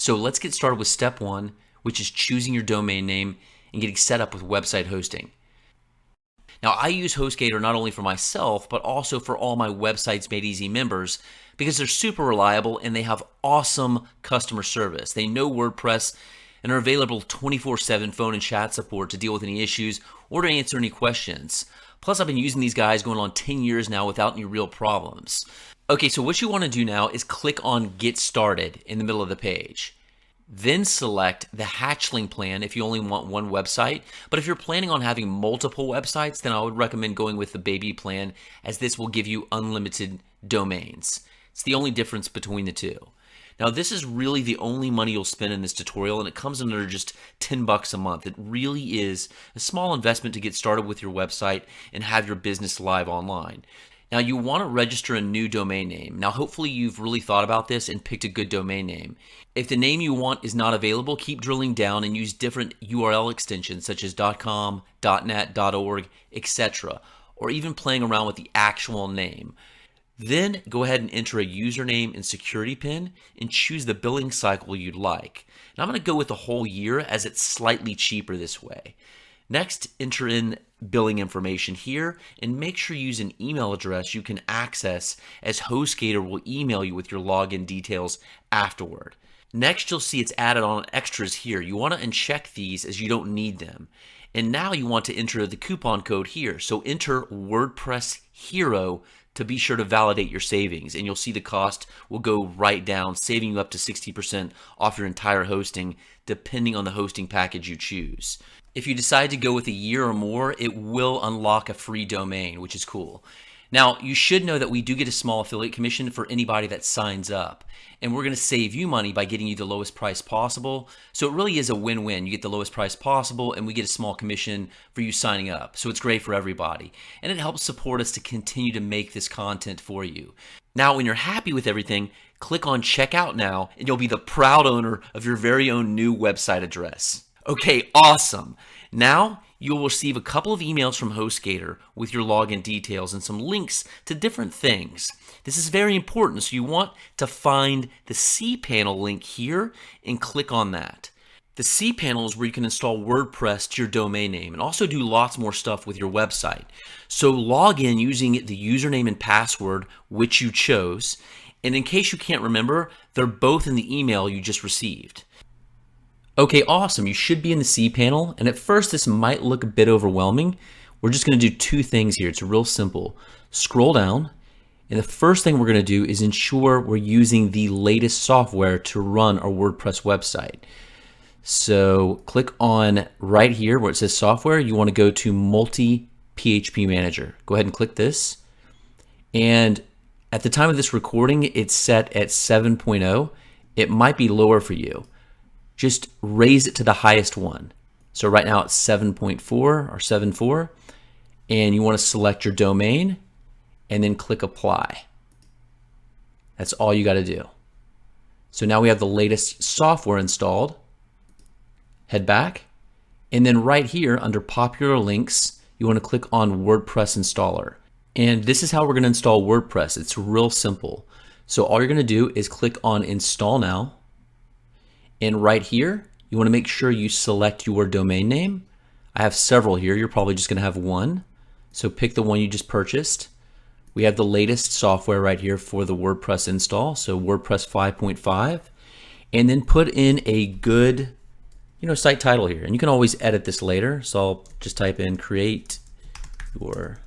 So let's get started with step one, which is choosing your domain name and getting set up with website hosting. Now, I use HostGator not only for myself, but also for all my Websites Made Easy members because they're super reliable and they have awesome customer service. They know WordPress and are available 24/7 phone and chat support to deal with any issues or to answer any questions. Plus, I've been using these guys going on 10 years now without any real problems. Okay, so what you want to do now is click on Get Started in the middle of the page. Then select the hatchling plan if you only want one website. But if you're planning on having multiple websites, then I would recommend going with the baby plan, as this will give you unlimited domains. It's the only difference between the two. Now, this is really the only money you'll spend in this tutorial, and it comes under just $10 a month. It really is a small investment to get started with your website and have your business live online. Now, you want to register a new domain name. Now, hopefully you've really thought about this and picked a good domain name. If the name you want is not available, keep drilling down and use different URL extensions such as .com, .net, .org, etc., or even playing around with the actual name. Then go ahead and enter a username and security pin and choose the billing cycle you'd like. Now, I'm going to go with the whole year as it's slightly cheaper this way. Next, enter in billing information here and make sure you use an email address you can access, as HostGator will email you with your login details afterward. Next, you'll see it's added on extras here. You want to uncheck these as you don't need them. And now you want to enter the coupon code here. So enter WordPress Hero to be sure to validate your savings, and you'll see the cost will go right down, saving you up to 60% off your entire hosting, depending on the hosting package you choose. If you decide to go with a year or more, it will unlock a free domain, which is cool. Now, you should know that we do get a small affiliate commission for anybody that signs up, and we're going to save you money by getting you the lowest price possible. So it really is a win-win. You get the lowest price possible, and we get a small commission for you signing up. So it's great for everybody, and it helps support us to continue to make this content for you. Now, when you're happy with everything, click on Checkout Now, and you'll be the proud owner of your very own new website address. Okay, awesome. Now, you'll receive a couple of emails from HostGator with your login details and some links to different things. This is very important, so you want to find the cPanel link here and click on that. The cPanel is where you can install WordPress to your domain name and also do lots more stuff with your website. So log in using the username and password which you chose, and in case you can't remember, they're both in the email you just received. Okay, awesome. You should be in the cPanel, and at first this might look a bit overwhelming. We're just going to do two things here. It's real simple. Scroll down, and the first thing we're going to do is ensure we're using the latest software to run our WordPress website. So click on right here where it says software. You want to go to Multi-PHP Manager. Go ahead and click this, and at the time of this recording, it's set at 7.0. It might be lower for you. Just raise it to the highest one. So right now it's 7.4 or 7.4, and you want to select your domain and then click apply. That's all you got to do. So now we have the latest software installed. Head back, and then right here under popular links, you want to click on WordPress installer. And this is how we're going to install WordPress. It's real simple. So all you're going to do is click on install now. And right here, you want to make sure you select your domain name. I have several here. You're probably just going to have one. So pick the one you just purchased. We have the latest software right here for the WordPress install. So WordPress 5.5. And then put in a good, site title here. And you can always edit this later. So I'll just type in create your.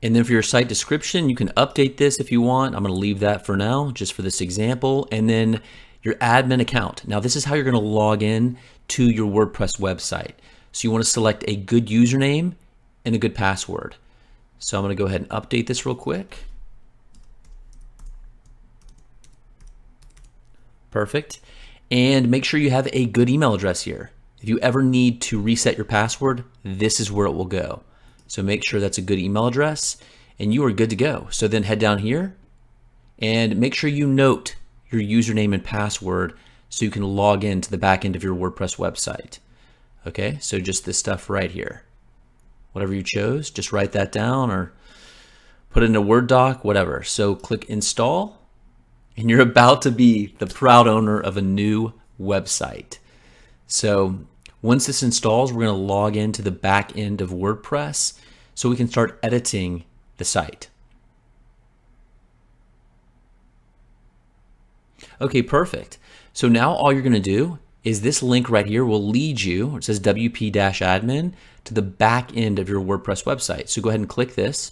And then for your site description, you can update this if you want. I'm going to leave that for now, just for this example. And then your admin account. Now this is how you're going to log in to your WordPress website. So you want to select a good username and a good password. So I'm going to go ahead and update this real quick. Perfect. And make sure you have a good email address here. If you ever need to reset your password, this is where it will go. So make sure that's a good email address and you are good to go. So then head down here and make sure you note your username and password so you can log into the back end of your WordPress website. Okay, so just this stuff right here. Whatever you chose, just write that down or put it in a Word doc, whatever. So click install and you're about to be the proud owner of a new website. So once this installs, we're going to log into the back end of WordPress so we can start editing the site. Okay, perfect. So now all you're going to do is this link right here will lead you, it says WP-admin, to the back end of your WordPress website. So go ahead and click this.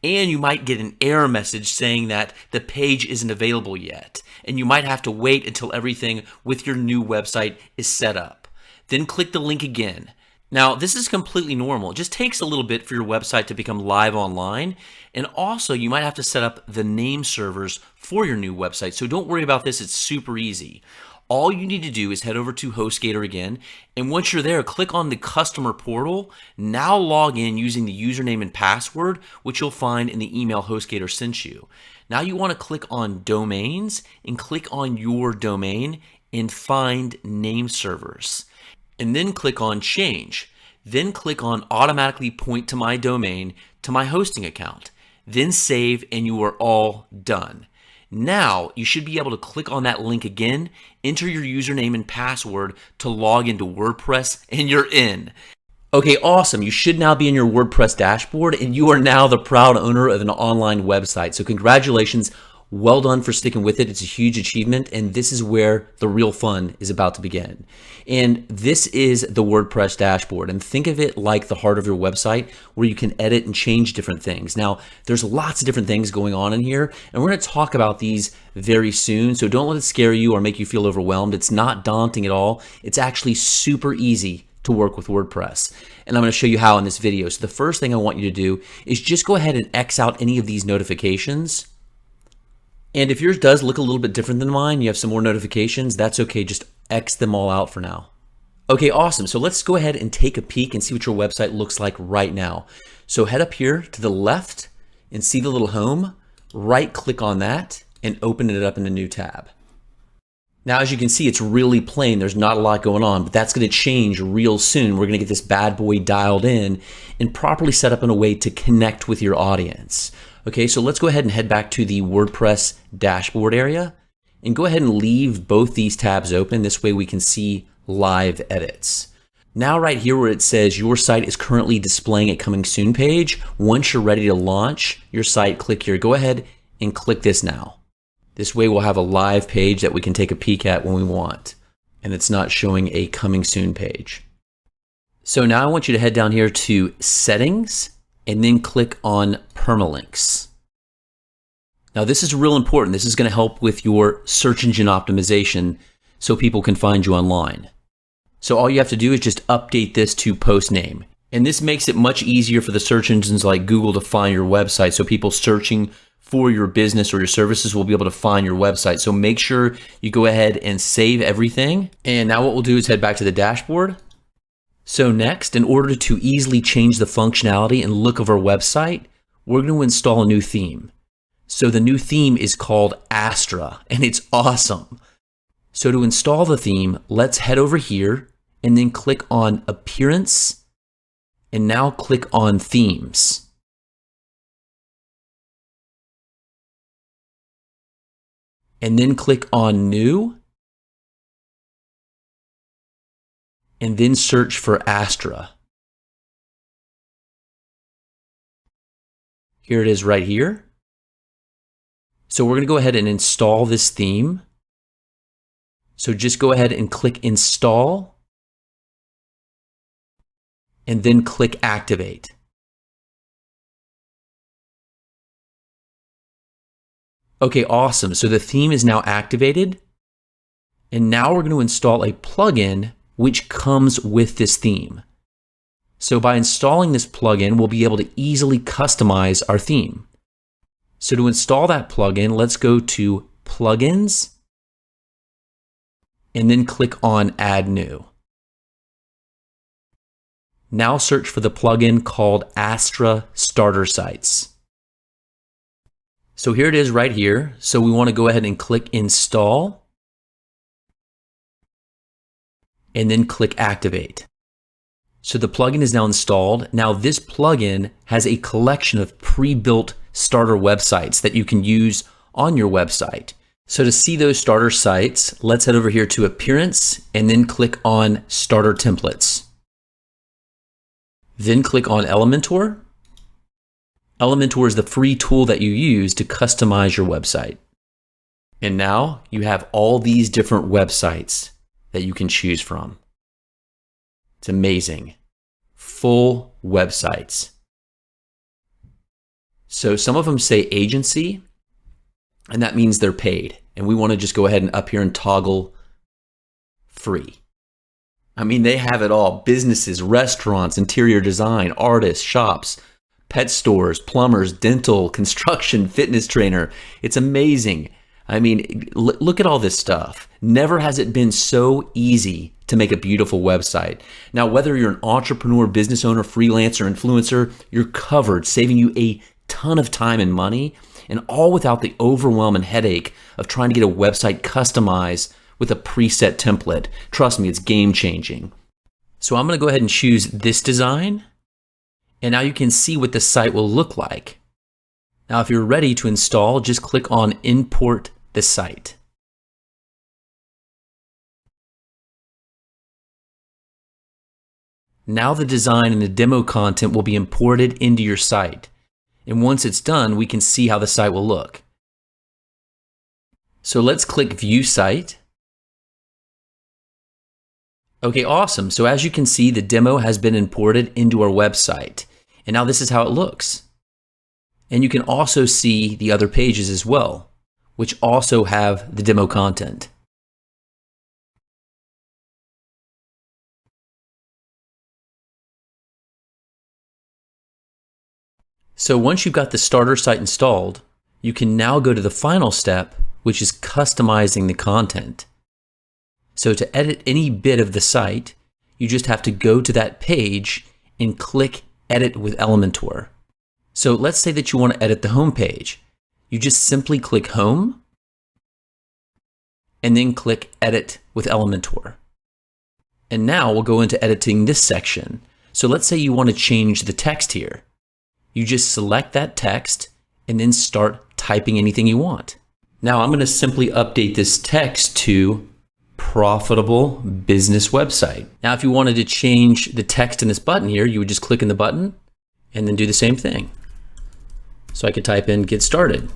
And you might get an error message saying that the page isn't available yet. And you might have to wait until everything with your new website is set up. Then click the link again. Now, this is completely normal. It just takes a little bit for your website to become live online. And also, you might have to set up the name servers for your new website. So don't worry about this. It's super easy. All you need to do is head over to HostGator again. And once you're there, click on the customer portal. Now log in using the username and password, which you'll find in the email HostGator sent you. Now you want to click on domains and click on your domain and find name servers. And then click on change. Then click on automatically point to my domain to my hosting account. Then save and you are all done. Now you should be able to click on that link again, enter your username and password to log into WordPress, and you're in. Okay, awesome. You should now be in your WordPress dashboard and you are now the proud owner of an online website. So congratulations. Well done for sticking with it. It's a huge achievement, and this is where the real fun is about to begin. And this is the WordPress dashboard, and think of it like the heart of your website where you can edit and change different things. Now, there's lots of different things going on in here, and we're going to talk about these very soon, so don't let it scare you or make you feel overwhelmed. It's not daunting at all. It's actually super easy to work with WordPress. And I'm going to show you how in this video. So the first thing I want you to do is just go ahead and X out any of these notifications. And if yours does look a little bit different than mine, you have some more notifications, that's okay. Just X them all out for now. Okay, awesome. So let's go ahead and take a peek and see what your website looks like right now. So head up here to the left and see the little home. Right click on that and open it up in a new tab. Now, as you can see, it's really plain. There's not a lot going on, but that's going to change real soon. We're going to get this bad boy dialed in and properly set up in a way to connect with your audience. Okay, so let's go ahead and head back to the WordPress dashboard area and go ahead and leave both these tabs open. This way we can see live edits. Now right here where it says your site is currently displaying a coming soon page, once you're ready to launch your site, click here. Go ahead and click this now. This way we'll have a live page that we can take a peek at when we want, and it's not showing a coming soon page. So now I want you to head down here to settings and then click on permalinks. Now this is real important. This is going to help with your search engine optimization so people can find you online. So all you have to do is just update this to post name. And this makes it much easier for the search engines like Google to find your website. So people searching for your business or your services will be able to find your website. So make sure you go ahead and save everything. And now what we'll do is head back to the dashboard. So next, in order to easily change the functionality and look of our website, we're going to install a new theme. So the new theme is called Astra, and it's awesome. So to install the theme, let's head over here and then click on Appearance, and now click on Themes. And then click on New, and then search for Astra. Here it is right here. So we're going to go ahead and install this theme. So just go ahead and click Install, and then click Activate. Okay, awesome. So the theme is now activated, and now we're going to install a plugin which comes with this theme. So by installing this plugin, we'll be able to easily customize our theme. So to install that plugin, let's go to Plugins, and then click on Add New. Now search for the plugin called Astra Starter Sites. So here it is right here. So we want to go ahead and click Install, and then click Activate. So the plugin is now installed. Now this plugin has a collection of pre-built starter websites that you can use on your website. So to see those starter sites, let's head over here to Appearance and then click on Starter Templates. Then click on Elementor. Elementor is the free tool that you use to customize your website. And now you have all these different websites that you can choose from. It's amazing. Full websites. So some of them say agency, and that means they're paid. And we want to just go ahead and up here and toggle free. I mean, they have it all. Businesses, restaurants, interior design, artists, shops, pet stores, plumbers, dental, construction, fitness trainer. It's amazing. I mean, look at all this stuff. Never has it been so easy to make a beautiful website. Now, whether you're an entrepreneur, business owner, freelancer, influencer, you're covered, saving you a ton of time and money, and all without the overwhelm and headache of trying to get a website customized with a preset template. Trust me, it's game changing. So I'm going to go ahead and choose this design, and now you can see what the site will look like. Now, if you're ready to install, just click on Import the Site. Now the design and the demo content will be imported into your site. And once it's done, we can see how the site will look. So let's click View Site. Okay, awesome. So as you can see, the demo has been imported into our website. And now this is how it looks. And you can also see the other pages as well, which also have the demo content. So once you've got the starter site installed, you can now go to the final step, which is customizing the content. So to edit any bit of the site, you just have to go to that page and click Edit with Elementor. So let's say that you want to edit the home page. You just simply click Home and then click Edit with Elementor. And now we'll go into editing this section. So let's say you want to change the text here. You just select that text and then start typing anything you want. Now I'm going to simply update this text to profitable business website. Now, if you wanted to change the text in this button here, you would just click in the button and then do the same thing. So I could type in get started.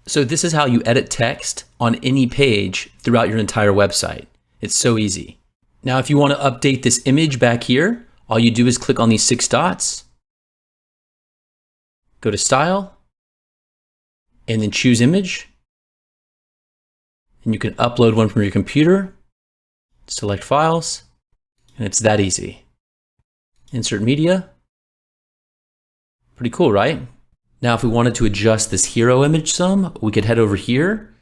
So this is how you edit text on any page throughout your entire website. It's so easy. Now, if you want to update this image back here, all you do is click on these 6 dots, go to Style, and then choose Image. And you can upload one from your computer, select Files, and it's that easy. Insert Media. Pretty cool, right? Now, if we wanted to adjust this hero image some, we could head over here.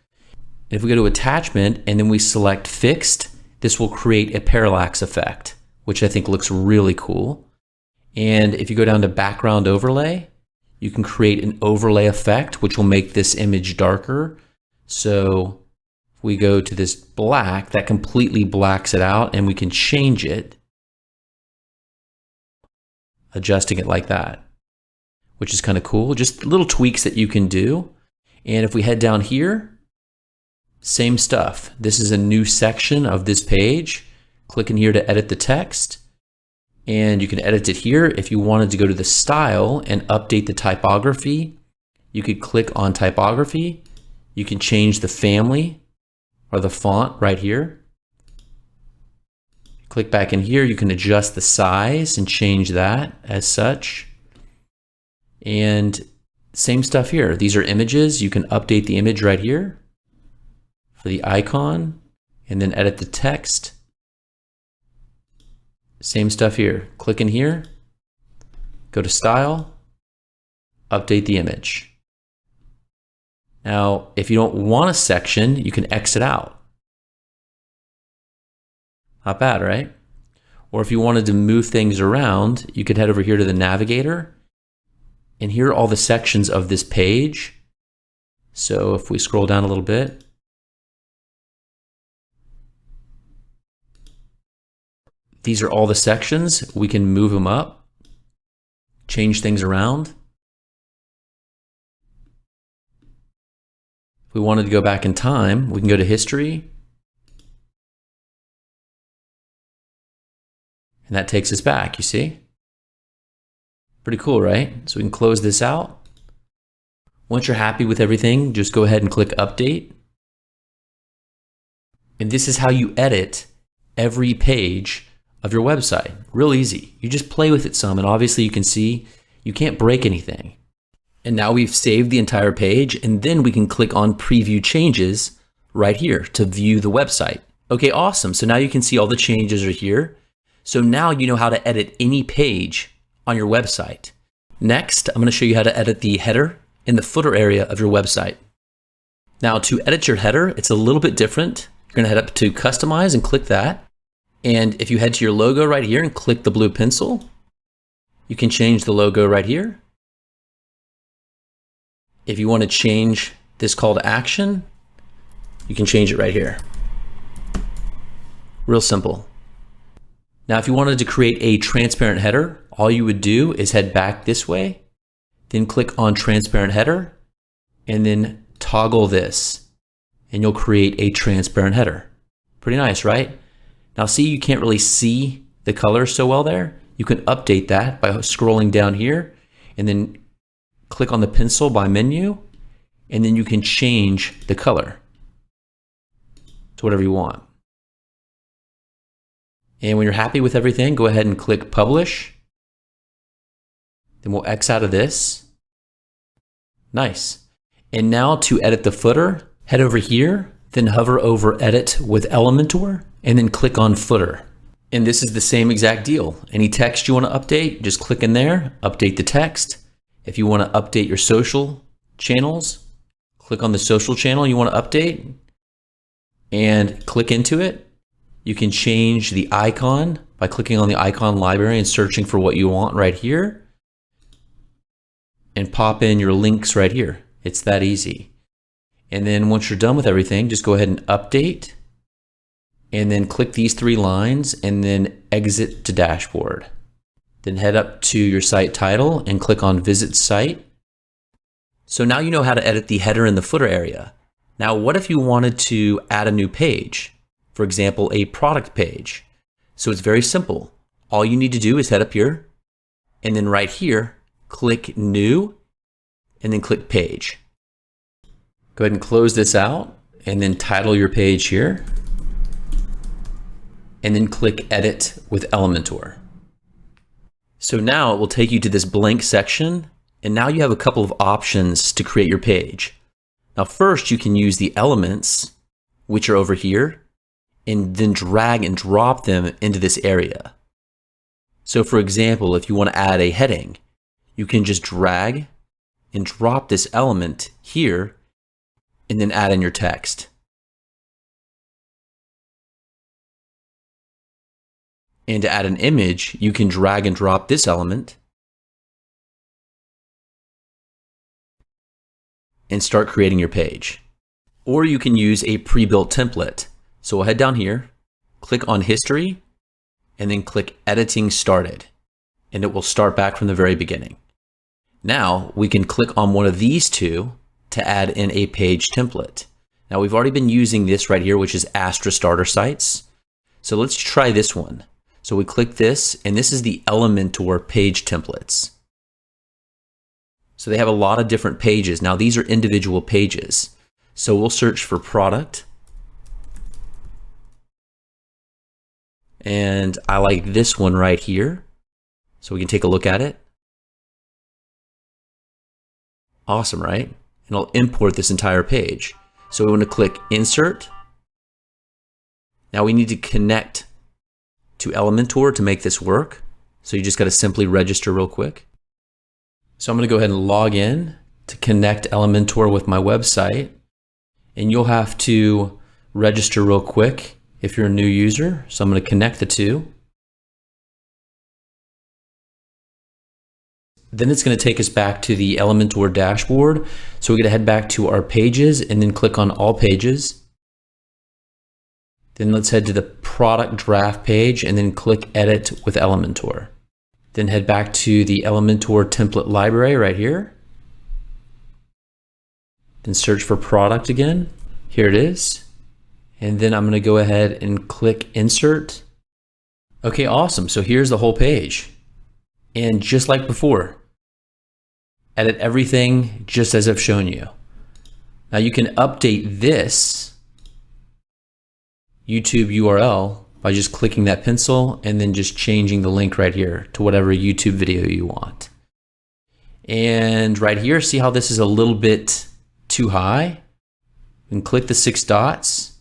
And if we go to Attachment and then we select Fixed, this will create a parallax effect, which I think looks really cool. And if you go down to Background Overlay, you can create an overlay effect, which will make this image darker. So if we go to this black, that completely blacks it out, and we can change it, adjusting it like that, which is kind of cool. Just little tweaks that you can do. And if we head down here, same stuff. This is a new section of this page. Click in here to edit the text, and you can edit it here. If you wanted to go to the style and update the typography, you could click on typography. You can change the family or the font right here. Click back in here, you can adjust the size and change that as such. And same stuff here. These are images. You can update the image right here for the icon and then edit the text. Same stuff here. Click in here, go to Style, update the image. Now, if you don't want a section, you can exit out. Not bad, right? Or if you wanted to move things around, you could head over here to the navigator, and here are all the sections of this page. So if we scroll down a little bit, these are all the sections. We can move them up, change things around. If we wanted to go back in time, we can go to history. And that takes us back, you see? Pretty cool, right? So we can close this out. Once you're happy with everything, just go ahead and click update. And this is how you edit every page of your website. Real easy. You just play with it some, and obviously you can see you can't break anything. And now we've saved the entire page, and then we can click on preview changes right here to view the website. Okay, awesome. So now you can see all the changes are here. So now you know how to edit any page on your website. Next, I'm going to show you how to edit the header and the footer area of your website. Now to edit your header, it's a little bit different. You're going to head up to customize and click that. And if you head to your logo right here and click the blue pencil, you can change the logo right here. If you want to change this call to action, you can change it right here. Real simple. Now, if you wanted to create a transparent header, all you would do is head back this way, then click on transparent header, and then toggle this, and you'll create a transparent header. Pretty nice, right? Now see, you can't really see the color so well there. You can update that by scrolling down here, and then click on the pencil by menu, and then you can change the color to whatever you want. And when you're happy with everything, go ahead and click publish. Then we'll X out of this. Nice. And now to edit the footer, head over here, then hover over edit with Elementor, and then click on footer. And this is the same exact deal. Any text you want to update, just click in there, update the text. If you want to update your social channels, click on the social channel you want to update and click into it. You can change the icon by clicking on the icon library and searching for what you want right here, and pop in your links right here. It's that easy. And then once you're done with everything, just go ahead and update, and then click these 3 lines and then exit to dashboard. Then head up to your site title and click on visit site. So now you know how to edit the header and the footer area. Now, what if you wanted to add a new page? For example, a product page. So it's very simple. All you need to do is head up here, and then right here, click new, and then click page. Go ahead and close this out, and then title your page here, and then click edit with Elementor. So now it will take you to this blank section, and now you have a couple of options to create your page. Now first, you can use the elements, which are over here, and then drag and drop them into this area. So for example, if you want to add a heading, you can just drag and drop this element here and then add in your text. And to add an image, you can drag and drop this element and start creating your page. Or you can use a pre-built template. So we'll head down here, click on history, and then click editing started, and it will start back from the very beginning. Now we can click on one of these two to add in a page template. Now we've already been using this right here, which is Astra Starter Sites. So let's try this one. So we click this, and this is the Elementor page templates. So they have a lot of different pages. Now these are individual pages. So we'll search for product. And I like this one right here. So we can take a look at it. Awesome, right? And I'll import this entire page. So we want to click Insert. Now we need to connect to Elementor to make this work. So you just got to simply register real quick. So I'm going to go ahead and log in to connect Elementor with my website. And you'll have to register real quick if you're a new user. So I'm going to connect the two. Then it's going to take us back to the Elementor dashboard. So we're going to head back to our pages and then click on all pages. Then let's head to the product draft page and then click edit with Elementor. Then head back to the Elementor template library right here. then search for product again. Here it is. And then I'm going to go ahead and click insert. Okay, awesome. So here's the whole page. And just like before, edit everything just as I've shown you. Now you can update this YouTube URL by just clicking that pencil and then just changing the link right here to whatever YouTube video you want. And right here, see how this is a little bit too high? You can click the 6 dots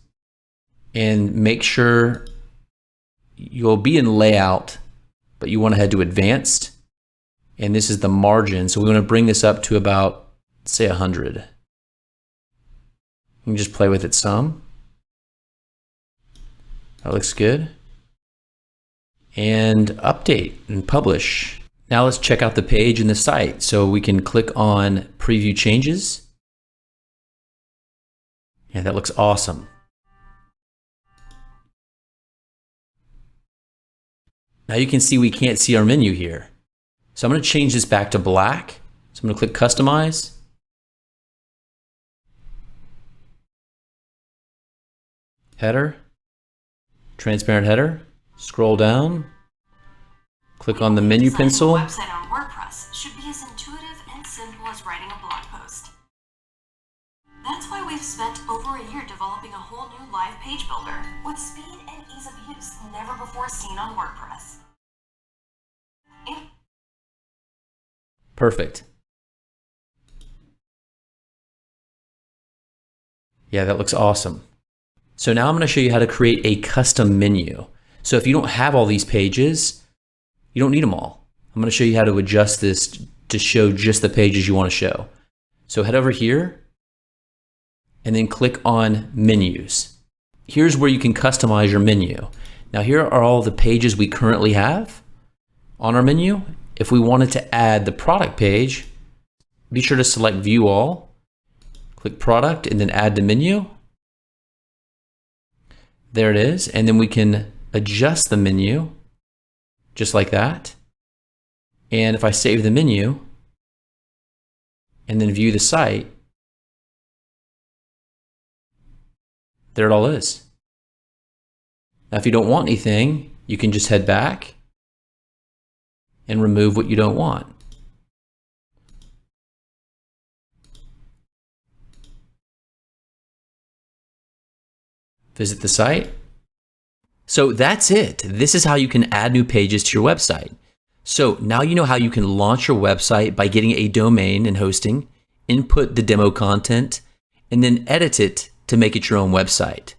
and make sure you'll be in layout, but you want to head to advanced. And this is the margin. So we want to bring this up to about, say, 100. You can just play with it some. That looks good. And update and publish. Now let's check out the page in the site. So we can click on preview changes. Yeah, that looks awesome. Now you can see we can't see our menu here. So I'm going to change this back to black. So I'm going to click customize. Header, transparent header, scroll down, click on the menu pencil. Website on WordPress should be as intuitive and simple as writing a blog post. That's why we've spent over a year developing a whole new live page builder with speed and ease of use never before seen on WordPress. Perfect. Yeah, that looks awesome. So now I'm going to show you how to create a custom menu. So if you don't have all these pages, you don't need them all. I'm going to show you how to adjust this to show just the pages you want to show. So head over here and then click on menus. Here's where you can customize your menu. Now here are all the pages we currently have on our menu. If we wanted to add the product page, be sure to select view all, click product and then add to menu. There it is. And then we can adjust the menu just like that. And if I save the menu and then view the site, there it all is. Now, if you don't want anything, you can just head back and remove what you don't want. Visit the site. So that's it. This is how you can add new pages to your website. So now you know how you can launch your website by getting a domain and hosting, input the demo content, and then edit it to make it your own website.